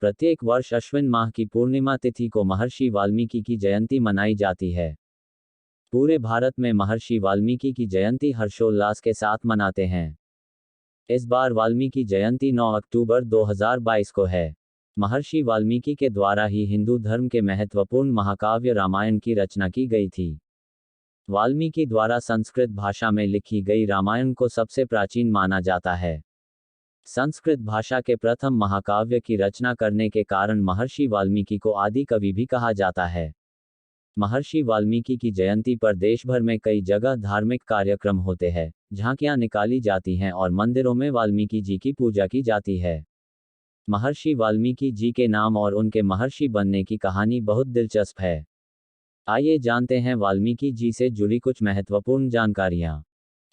प्रत्येक वर्ष अश्विन माह की पूर्णिमा तिथि को महर्षि वाल्मीकि की जयंती मनाई जाती है। पूरे भारत में महर्षि वाल्मीकि की जयंती हर्षोल्लास के साथ मनाते हैं। इस बार वाल्मीकि जयंती 9 अक्टूबर 2022 को है। महर्षि वाल्मीकि के द्वारा ही हिंदू धर्म के महत्वपूर्ण महाकाव्य रामायण की रचना की गई थी। वाल्मीकि द्वारा संस्कृत भाषा में लिखी गई रामायण को सबसे प्राचीन माना जाता है। संस्कृत भाषा के प्रथम महाकाव्य की रचना करने के कारण महर्षि वाल्मीकि को आदि कवि भी कहा जाता है। महर्षि वाल्मीकि की जयंती पर देश भर में कई जगह धार्मिक कार्यक्रम होते हैं, झांकियां निकाली जाती हैं और मंदिरों में वाल्मीकि जी की पूजा की जाती है। महर्षि वाल्मीकि जी के नाम और उनके महर्षि बनने की कहानी बहुत दिलचस्प है। आइए जानते हैं वाल्मीकि जी से जुड़ी कुछ महत्वपूर्ण जानकारियां।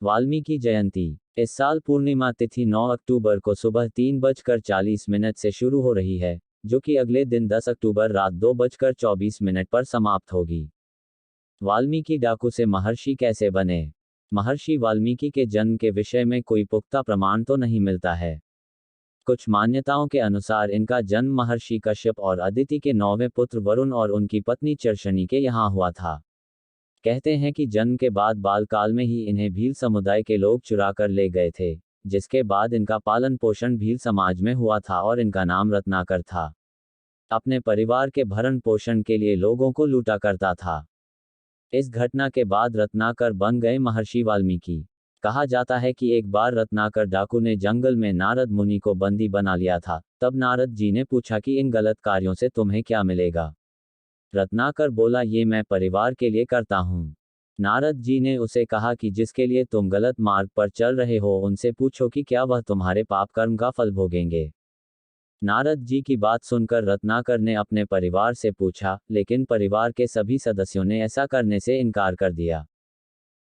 वाल्मीकि जयंती इस साल पूर्णिमा तिथि 9 अक्टूबर को सुबह 3:40 से शुरू हो रही है, जो कि अगले दिन 10 अक्टूबर रात 2:24 पर समाप्त होगी। वाल्मीकि डाकू से महर्षि कैसे बने? महर्षि वाल्मीकि के जन्म के विषय में कोई पुख्ता प्रमाण तो नहीं मिलता है। कुछ मान्यताओं के अनुसार इनका जन्म महर्षि कश्यप और अदिति के 9वें पुत्र वरुण और उनकी पत्नी चर्षणी के यहाँ हुआ था। कहते हैं कि जन्म के बाद बालकाल में ही इन्हें भील समुदाय के लोग चुरा कर ले गए थे, जिसके बाद इनका पालन पोषण भील समाज में हुआ था और इनका नाम रत्नाकर था। अपने परिवार के भरण पोषण के लिए लोगों को लूटा करता था। इस घटना के बाद रत्नाकर बन गए महर्षि वाल्मीकि। कहा जाता है कि एक बार रत्नाकर डाकू ने जंगल में नारद मुनि को बंदी बना लिया था। तब नारद जी ने पूछा कि इन गलत कार्यों से तुम्हें क्या मिलेगा? रत्नाकर बोला, ये मैं परिवार के लिए करता हूँ। नारद जी ने उसे कहा कि जिसके लिए तुम गलत मार्ग पर चल रहे हो उनसे पूछो कि क्या वह तुम्हारे पाप कर्म का फल भोगेंगे। नारद जी की बात सुनकर रत्नाकर ने अपने परिवार से पूछा, लेकिन परिवार के सभी सदस्यों ने ऐसा करने से इनकार कर दिया।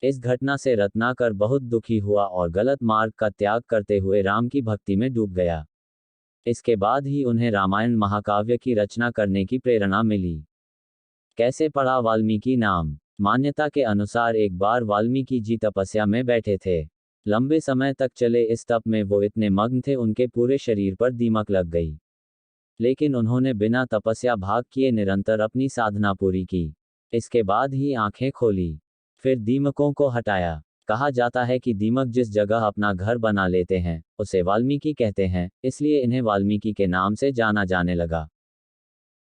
इस घटना से रत्नाकर बहुत दुखी हुआ और गलत मार्ग का त्याग करते हुए राम की भक्ति में डूब गया। इसके बाद ही उन्हें रामायण महाकाव्य की रचना करने की प्रेरणा मिली। कैसे पड़ा वाल्मीकि नाम? मान्यता के अनुसार एक बार वाल्मीकि जी तपस्या में बैठे थे। लंबे समय तक चले इस तप में वो इतने मग्न थे उनके पूरे शरीर पर दीमक लग गई। लेकिन उन्होंने बिना तपस्या भाग किए निरंतर अपनी साधना पूरी की। इसके बाद ही आंखें खोली, फिर दीमकों को हटाया। कहा जाता है कि दीमक जिस जगह अपना घर बना लेते हैं उसे वाल्मीकि कहते हैं, इसलिए इन्हें वाल्मीकि के नाम से जाना जाने लगा।